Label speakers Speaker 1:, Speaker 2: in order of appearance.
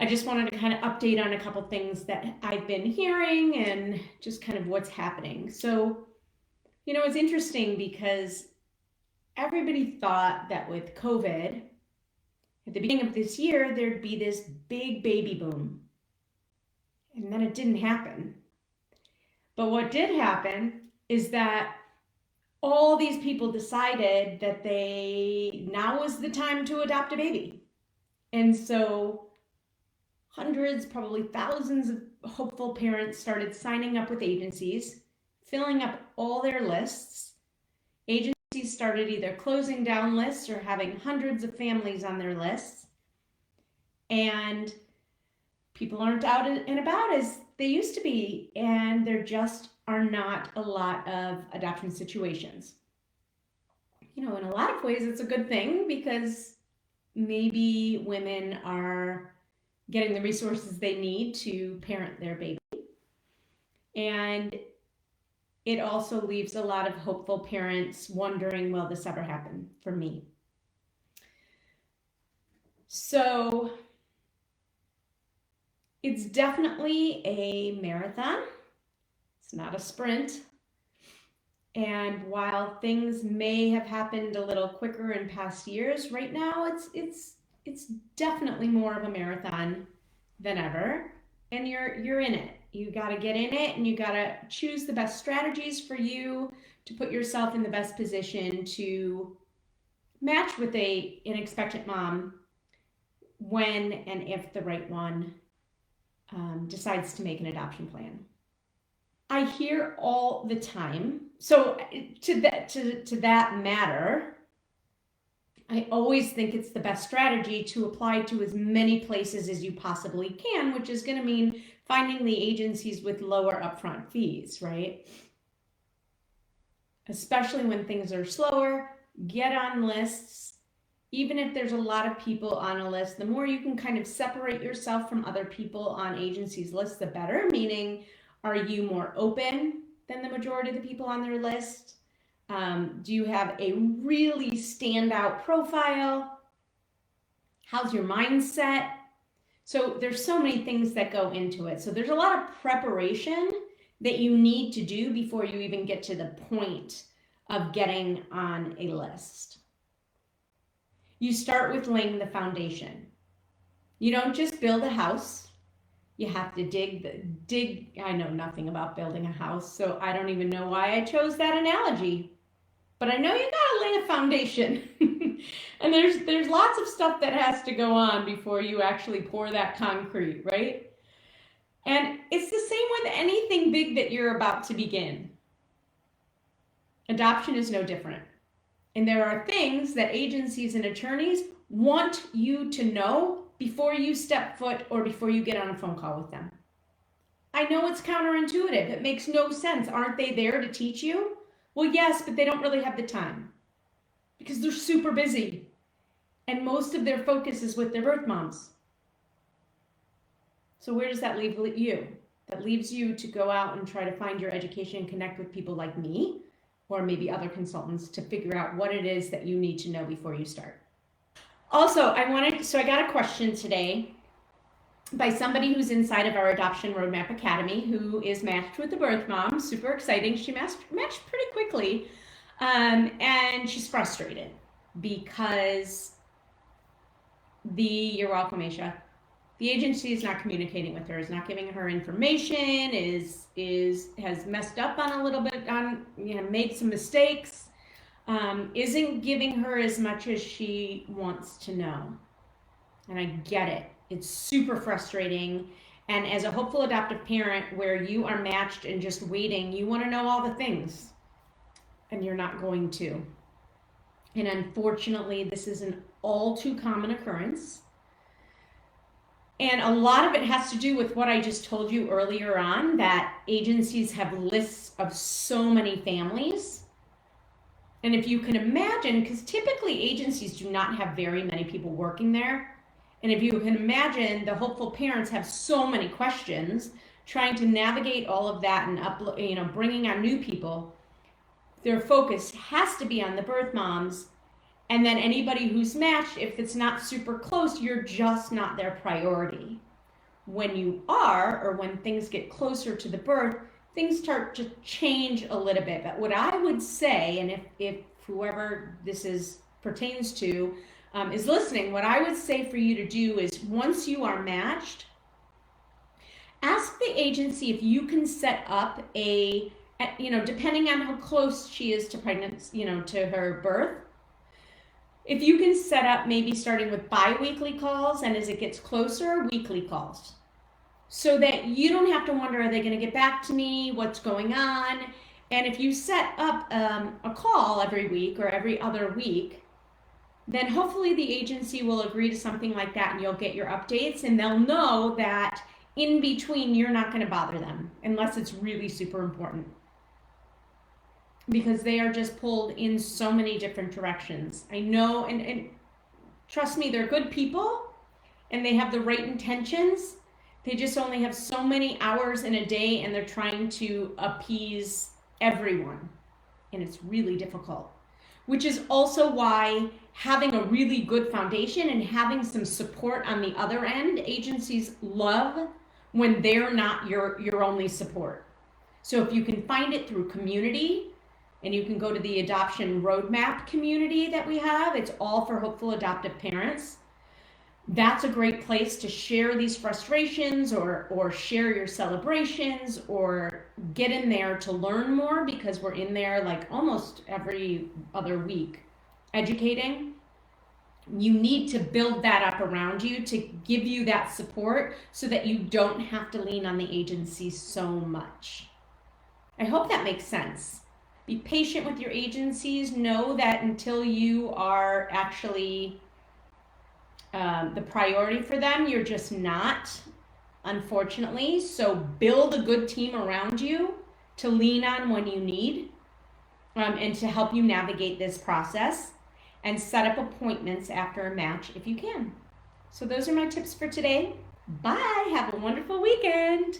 Speaker 1: I just wanted to kind of update on a couple things that I've been hearing and just kind of what's happening. So, it's interesting because everybody thought that with COVID, at the beginning of this year, there'd be this big baby boom. And then it didn't happen. But what did happen is that all these people decided that now was the time to adopt a baby. And so hundreds, probably thousands of hopeful parents started signing up with agencies, filling up all their lists. Agencies started either closing down lists or having hundreds of families on their lists. And people aren't out and about as they used to be, and there just are not a lot of adoption situations. In a lot of ways, it's a good thing because maybe women are getting the resources they need to parent their baby. And it also leaves a lot of hopeful parents wondering, will this ever happen for me? So it's definitely a marathon. It's not a sprint. And while things may have happened a little quicker in past years, right now it's definitely more of a marathon than ever. And you're in it. You got to get in it, and you got to choose the best strategies for you to put yourself in the best position to match with an expectant mom when and if the right one decides to make an adoption plan. I hear all the time. So to that matter, I always think it's the best strategy to apply to as many places as you possibly can, which is going to mean finding the agencies with lower upfront fees, right? Especially when things are slower, get on lists. Even if there's a lot of people on a list, the more you can kind of separate yourself from other people on agencies' lists, the better. Meaning, are you more open than the majority of the people on their list? Do you have a really standout profile? How's your mindset? So there's so many things that go into it. So there's a lot of preparation that you need to do before you even get to the point of getting on a list. You start with laying the foundation. You don't just build a house. You have to dig. I know nothing about building a house, so I don't even know why I chose that analogy. But I know you gotta lay a foundation. And there's lots of stuff that has to go on before you actually pour that concrete, right? And it's the same with anything big that you're about to begin. Adoption is no different. And there are things that agencies and attorneys want you to know before you step foot or before you get on a phone call with them. I know it's counterintuitive. It makes no sense. Aren't they there to teach you? Well, yes, but they don't really have the time because they're super busy. And most of their focus is with their birth moms. So where does that leave you? That leaves you to go out and try to find your education and connect with people like me or maybe other consultants to figure out what it is that you need to know before you start. Also, I got a question today by somebody who's inside of our Adoption Roadmap Academy who is matched with the birth mom. Super exciting. She matched pretty quickly. And she's frustrated because you're welcome, Aisha. The agency is not communicating with her, is not giving her information, has messed up on a little bit, made some mistakes, isn't giving her as much as she wants to know. And I get it. It's super frustrating. And as a hopeful adoptive parent where you are matched and just waiting, you want to know all the things. And you're not going to. And unfortunately, this is an all too common occurrence. And a lot of it has to do with what I just told you earlier on, that agencies have lists of so many families. And if you can imagine, because typically agencies do not have very many people working there. And if you can imagine, the hopeful parents have so many questions, trying to navigate all of that and bringing on new people. Their focus has to be on the birth moms, and then anybody who's matched, if it's not super close, you're just not their priority. when you are, or when things get closer to the birth, things start to change a little bit. But what I would say, and if whoever this pertains to is listening, what I would say for you to do is, once you are matched, ask the agency if you can set up depending on how close she is to pregnancy, to her birth, if you can set up maybe starting with bi-weekly calls, and as it gets closer, weekly calls, so that you don't have to wonder, are they going to get back to me? What's going on? And if you set up a call every week or every other week, then hopefully the agency will agree to something like that, and you'll get your updates, and they'll know that in between you're not going to bother them unless it's really super important, because they are just pulled in so many different directions. I know, and trust me, they're good people and they have the right intentions. They just only have so many hours in a day, and they're trying to appease everyone, and it's really difficult, which is also why having a really good foundation and having some support on the other end, agencies love when they're not your only support. So if you can find it through community, and you can go to the adoption roadmap community that we have, it's all for hopeful adoptive parents. That's a great place to share these frustrations, or share your celebrations, or get in there to learn more, because we're in there like almost every other week educating. You need to build that up around you to give you that support, so that you don't have to lean on the agency so much. I hope that makes sense. Be patient with your agencies. Know that until you are actually the priority for them, you're just not, unfortunately. So build a good team around you to lean on when you need, and to help you navigate this process, and set up appointments after a match if you can. So those are my tips for today. Bye. Have a wonderful weekend.